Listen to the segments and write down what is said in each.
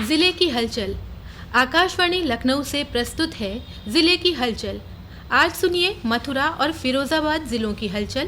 जिले की हलचल। आकाशवाणी लखनऊ से प्रस्तुत है जिले की हलचल। आज सुनिए मथुरा और फिरोजाबाद जिलों की हलचल।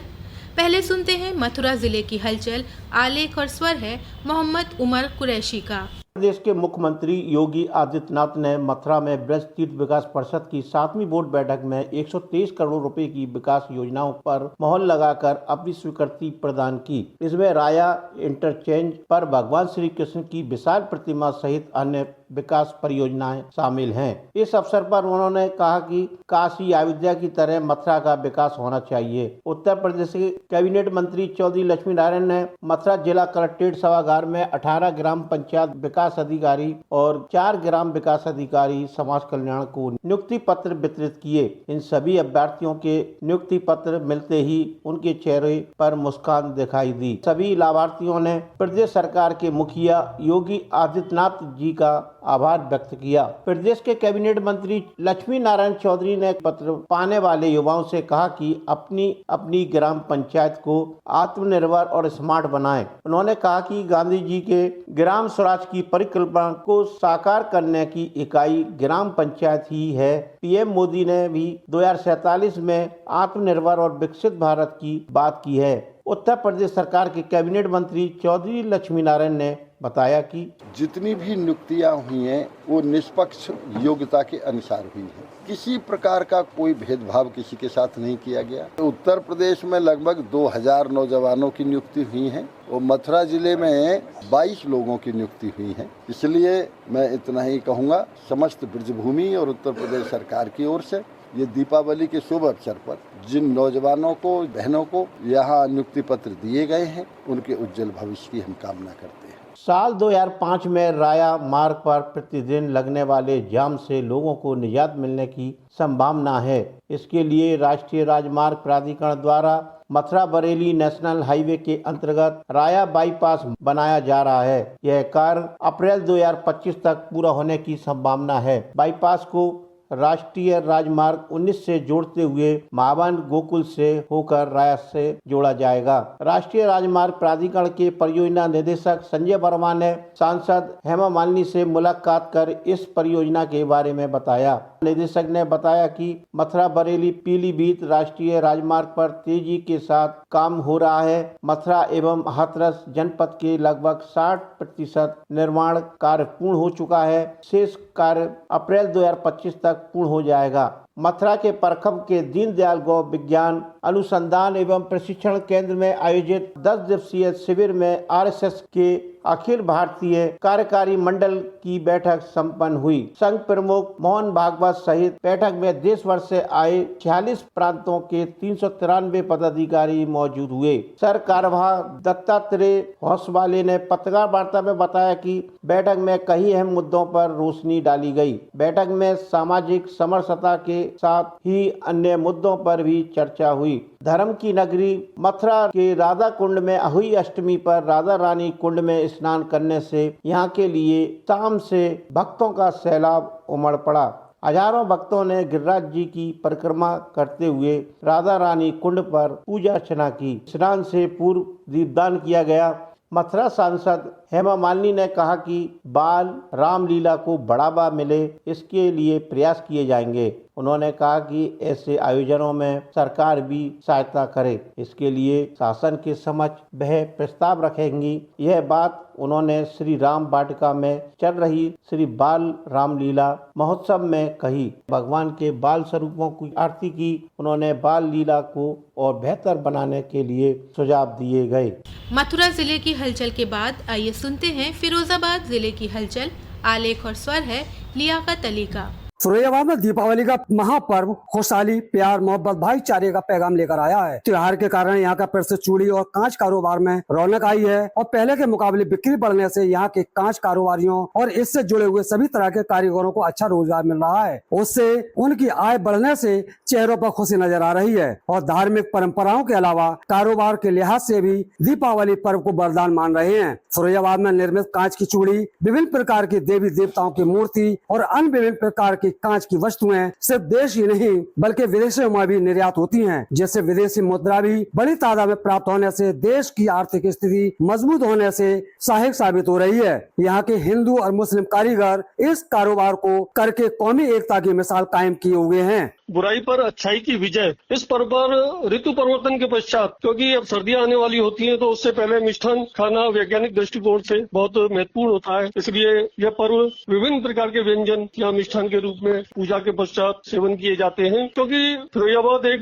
पहले सुनते हैं मथुरा जिले की हलचल। आलेख और स्वर है मोहम्मद उमर कुरैशी का। प्रदेश के मुख्यमंत्री योगी आदित्यनाथ ने मथुरा में ब्रज तीर्थ विकास परिषद की 7वीं बोर्ड बैठक में 123 करोड़ रुपए की विकास योजनाओं पर मोहर लगाकर अपनी स्वीकृति प्रदान की। इसमें राया इंटरचेंज पर भगवान श्री कृष्ण की विशाल प्रतिमा सहित अन्य विकास परियोजनाएं शामिल हैं। इस अवसर पर उन्होंने कहा कि काशी अयोध्या की तरह मथुरा का विकास होना चाहिए। उत्तर प्रदेश के कैबिनेट मंत्री चौधरी लक्ष्मी नारायण ने मथुरा जिला कलेक्ट्रेट सभागार में 18 ग्राम पंचायत विकास अधिकारी और 4 ग्राम विकास अधिकारी समाज कल्याण को नियुक्ति पत्र वितरित किए। इन सभी अभ्यर्थियों के नियुक्ति पत्र मिलते ही उनके चेहरे पर मुस्कान दिखाई दी। सभी लाभार्थियों ने प्रदेश सरकार के मुखिया योगी आदित्यनाथ जी का आभार व्यक्त किया। प्रदेश के कैबिनेट मंत्री लक्ष्मी नारायण चौधरी ने पत्र पाने वाले युवाओं से कहा कि अपनी ग्राम पंचायत को आत्मनिर्भर और स्मार्ट बनाएं। उन्होंने कहा कि गांधी जी के ग्राम स्वराज की परिकल्पना को साकार करने की इकाई ग्राम पंचायत ही है। पीएम मोदी ने भी 2047 में आत्मनिर्भर और विकसित भारत की बात की है। उत्तर प्रदेश सरकार के कैबिनेट मंत्री चौधरी लक्ष्मी नारायण ने बताया कि जितनी भी नियुक्तियां हुई हैं वो निष्पक्ष योग्यता के अनुसार हुई हैं। किसी प्रकार का कोई भेदभाव किसी के साथ नहीं किया गया। उत्तर प्रदेश में लगभग 2000 नौजवानों की नियुक्ति हुई है और मथुरा जिले में 22 लोगों की नियुक्ति हुई है। इसलिए मैं इतना ही कहूँगा, समस्त ब्रजभूमि और उत्तर प्रदेश सरकार की ओर से ये दीपावली के शुभ अवसर पर जिन नौजवानों को, बहनों को यहाँ नियुक्ति पत्र दिए गए हैं, उनके उज्जवल भविष्य की हम कामना करते हैं। साल 2005 में राया मार्ग पर प्रतिदिन लगने वाले जाम से लोगों को निजात मिलने की संभावना है। इसके लिए राष्ट्रीय राजमार्ग प्राधिकरण द्वारा मथुरा बरेली नेशनल हाईवे के अंतर्गत राया बाईपास बनाया जा रहा है। यह कार्य अप्रैल 2025 तक पूरा होने की संभावना है। बाईपास को राष्ट्रीय राजमार्ग 19 से जोड़ते हुए महावन गोकुल से होकर राया से जोड़ा जाएगा। राष्ट्रीय राजमार्ग प्राधिकरण के परियोजना निदेशक संजय वर्मा ने सांसद हेमा मालिनी से मुलाकात कर इस परियोजना के बारे में बताया। निदेशक ने बताया कि मथुरा बरेली पीलीभीत राष्ट्रीय राजमार्ग पर तेजी के साथ काम हो रहा है। मथुरा एवं हाथरस जनपद के लगभग 60% निर्माण कार्य पूर्ण हो चुका है। शेष कार्य अप्रैल 2025 तक पूर्ण हो जाएगा। मथुरा के परखम के दीनदयाल गौ विज्ञान अनुसंधान एवं प्रशिक्षण केंद्र में आयोजित 10 दिवसीय शिविर में आरएसएस के अखिल भारतीय कार्यकारी मंडल की बैठक संपन्न हुई। संघ प्रमुख मोहन भागवत सहित बैठक में देश भर से आए 46 प्रांतों के 393 पदाधिकारी मौजूद हुए। सर कार्यवाह दत्तात्रेय होसवाले ने पत्रकार वार्ता में बताया कि बैठक में कई अहम मुद्दों पर रोशनी डाली गई। बैठक में सामाजिक समरसता के साथ ही अन्य मुद्दों पर भी चर्चा हुई। धर्म की नगरी मथुरा के राधा कुंड में हुई अष्टमी पर राधा रानी कुंड में स्नान करने से यहाँ के लिए शाम से भक्तों का सैलाब उमड़ पड़ा। हजारों भक्तों ने गिरिराज जी की परिक्रमा करते हुए राधा रानी कुंड पर पूजा अर्चना की। स्नान से पूर्व दीपदान किया गया। मथुरा सांसद हेमा मालिनी ने कहा कि बाल रामलीला को बढ़ावा मिले, इसके लिए प्रयास किए जाएंगे। उन्होंने कहा कि ऐसे आयोजनों में सरकार भी सहायता करे। इसके लिए शासन के समक्ष वह प्रस्ताव रखेंगी। यह बात उन्होंने श्री राम वाटिका में चल रही श्री बाल रामलीला महोत्सव में कही। भगवान के बाल स्वरूपों की आरती की। उन्होंने बाल लीला को और बेहतर बनाने के लिए सुझाव दिए गए। मथुरा जिले की हलचल के बाद आइए सुनते हैं फिरोजाबाद जिले की हलचल। आलेख और स्वर है लियाकत अली का। फिरोजाबाद में दीपावली का महापर्व खुशहाली, प्यार, मोहब्बत, भाईचारे का पैगाम लेकर आया है। त्योहार के कारण यहाँ का प्रसिद्ध चूड़ी और कांच कारोबार में रौनक आई है और पहले के मुकाबले बिक्री बढ़ने से यहाँ के कांच कारोबारियों और इससे जुड़े हुए सभी तरह के कारीगरों को अच्छा रोजगार मिल रहा है। उससे उनकी आय बढ़ने से चेहरों पर खुशी नजर आ रही है और धार्मिक परंपराओं के अलावा कारोबार के लिहाज से भी दीपावली पर्व को वरदान मान रहे हैं। फिरोजाबाद में निर्मित कांच की चूड़ी, विभिन्न प्रकार की देवी देवताओं की मूर्ति और अन्य विभिन्न प्रकार की कांच की वस्तुएं सिर्फ देश ही नहीं बल्कि विदेशों में भी निर्यात होती हैं, जिससे विदेशी मुद्रा भी बड़ी तादाद में प्राप्त होने से देश की आर्थिक स्थिति मजबूत होने से सहायक साबित हो रही है। यहाँ के हिंदू और मुस्लिम कारीगर इस कारोबार को करके कौमी एकता की मिसाल कायम किए हुए हैं। बुराई पर अच्छाई की विजय। इस पर्व पर ऋतु परिवर्तन के पश्चात, क्योंकि अब सर्दियां आने वाली होती हैं, तो उससे पहले मिष्ठान खाना वैज्ञानिक दृष्टिकोण से बहुत महत्वपूर्ण होता है। इसलिए यह पर्व विभिन्न प्रकार के व्यंजन या मिष्ठान के रूप में पूजा के पश्चात सेवन किए जाते हैं, क्योंकि फिरोजाबाद एक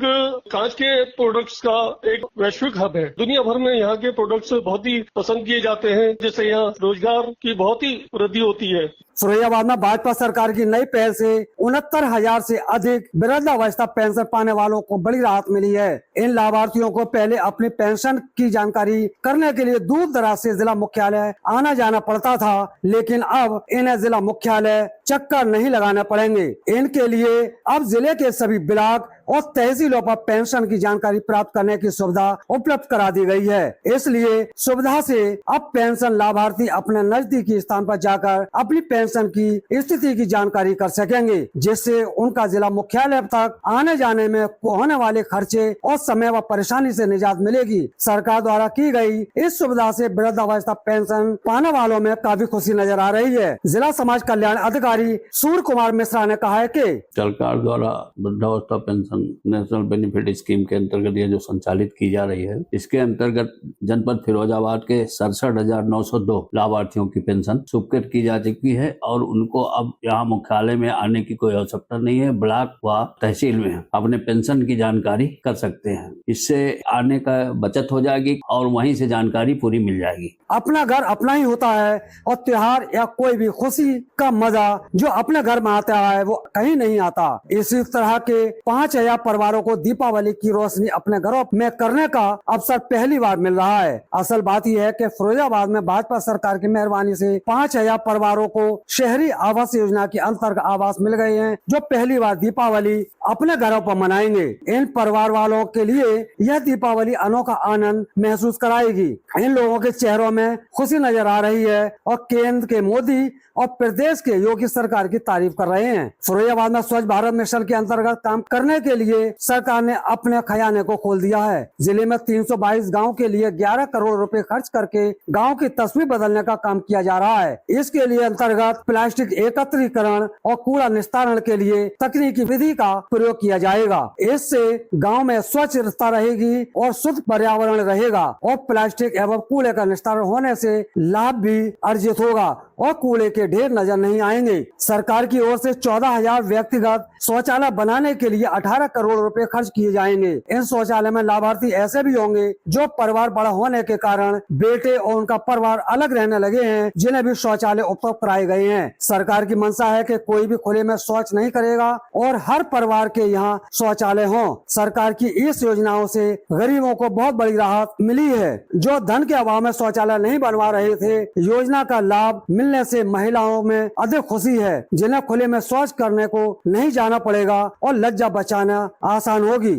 कांच के प्रोडक्ट्स का एक वैश्विक हब है। दुनिया भर में यहाँ के प्रोडक्ट्स बहुत ही पसंद किए जाते हैं, जिससे यहाँ रोजगार की बहुत ही वृद्धि होती है। फिरोजाबाद में भाजपा सरकार की नई पहल से 69,000 से अधिक वृद्धावस्था पेंशन पाने वालों को बड़ी राहत मिली है। इन लाभार्थियों को पहले अपनी पेंशन की जानकारी करने के लिए दूर दराज से जिला मुख्यालय आना जाना पड़ता था, लेकिन अब इन्हें जिला मुख्यालय चक्कर नहीं लगाने पड़ेंगे। इनके लिए अब जिले के सभी ब्लॉक और तहसीलों पर पेंशन की जानकारी प्राप्त करने की सुविधा उपलब्ध करा दी गई है। इसलिए सुविधा से अब पेंशन लाभार्थी अपने नजदीकी स्थान पर जाकर अपनी पेंशन की स्थिति की जानकारी कर सकेंगे, जिससे उनका जिला मुख्यालय तक आने जाने में होने वाले खर्चे और समय व परेशानी से निजात मिलेगी। सरकार द्वारा की गई इस सुविधा से वृद्धावस्था पेंशन पाने वालों में काफी खुशी नजर आ रही है। जिला समाज कल्याण अधिकारी सूर्य कुमार मिश्रा ने कहा है कि सरकार द्वारा वृद्धावस्था पेंशन नेशनल बेनिफिट स्कीम के अंतर्गत ये जो संचालित की जा रही है, इसके अंतर्गत जनपद फिरोजाबाद के 67,902 लाभार्थियों की पेंशन स्वीकृत की जा चुकी है और उनको अब यहाँ मुख्यालय में आने की कोई आवश्यकता नहीं है। ब्लॉक व तहसील में अपने पेंशन की जानकारी कर सकते हैं। इससे आने का बचत हो जाएगी और वहीं से जानकारी पूरी मिल जाएगी। अपना घर अपना ही होता है और त्योहार या कोई भी खुशी का मजा जो अपने घर में आता है वो कहीं नहीं आता। इसी तरह के 5,000 परिवारों को दीपावली की रोशनी अपने घरों में करने का अवसर पहली बार मिल रहा है। असल बात यह है कि फिरोजाबाद में भाजपा सरकार की मेहरबानी से 5,000 परिवारों को शहरी आवास योजना के अंतर्गत आवास मिल गए हैं, जो पहली बार दीपावली अपने घरों पर मनाएंगे। इन परिवार वालों के लिए यह दीपावली अनोखा आनंद महसूस कराएगी। इन लोगों के चेहरों में खुशी नजर आ रही है और केंद्र के मोदी और प्रदेश के योगी सरकार की तारीफ कर रहे हैं। फिरोजाबाद में स्वच्छ भारत मिशन के अंतर्गत काम करने के लिए सरकार ने अपने खजाने को खोल दिया है। जिले में 322 गांव के लिए 11 करोड़ रुपए खर्च करके गांव की तस्वीर बदलने का काम किया जा रहा है। इसके लिए अंतर्गत प्लास्टिक एकत्रीकरण और कूड़ा निस्तारण के लिए तकनीकी विधि का प्रयोग किया जाएगा। इससे गाँव में स्वच्छता रहेगी और शुद्ध पर्यावरण रहेगा और प्लास्टिक एवं कूड़े का निस्तारण होने से लाभ भी अर्जित होगा और कूड़े के ढेर नजर नहीं आएंगे। सरकार की ओर से 14,000 व्यक्तिगत शौचालय बनाने के लिए 18 करोड़ रुपए खर्च किए जाएंगे। इन शौचालय में लाभार्थी ऐसे भी होंगे जो परिवार बड़ा होने के कारण बेटे और उनका परिवार अलग रहने लगे हैं, जिन्हें भी शौचालय उपलब्ध कराए गए हैं। सरकार की मंशा है कि कोई भी खुले में शौच नहीं करेगा और हर परिवार के यहाँ शौचालय हो। सरकार की इस योजनाओं से गरीबों को बहुत बड़ी राहत मिली है, जो धन के अभाव में शौचालय नहीं बनवा रहे थे। योजना का लाभ मिलने से महिलाओं में अधिक खुशी है, जिन्हें खुले में शौच करने को नहीं जाना पड़ेगा और लज्जा बचाना आसान होगी।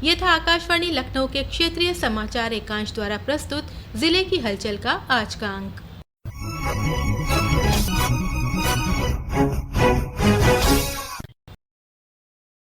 ये था आकाशवाणी लखनऊ के क्षेत्रीय समाचार एकांश द्वारा प्रस्तुत जिले की हलचल का आज का अंक।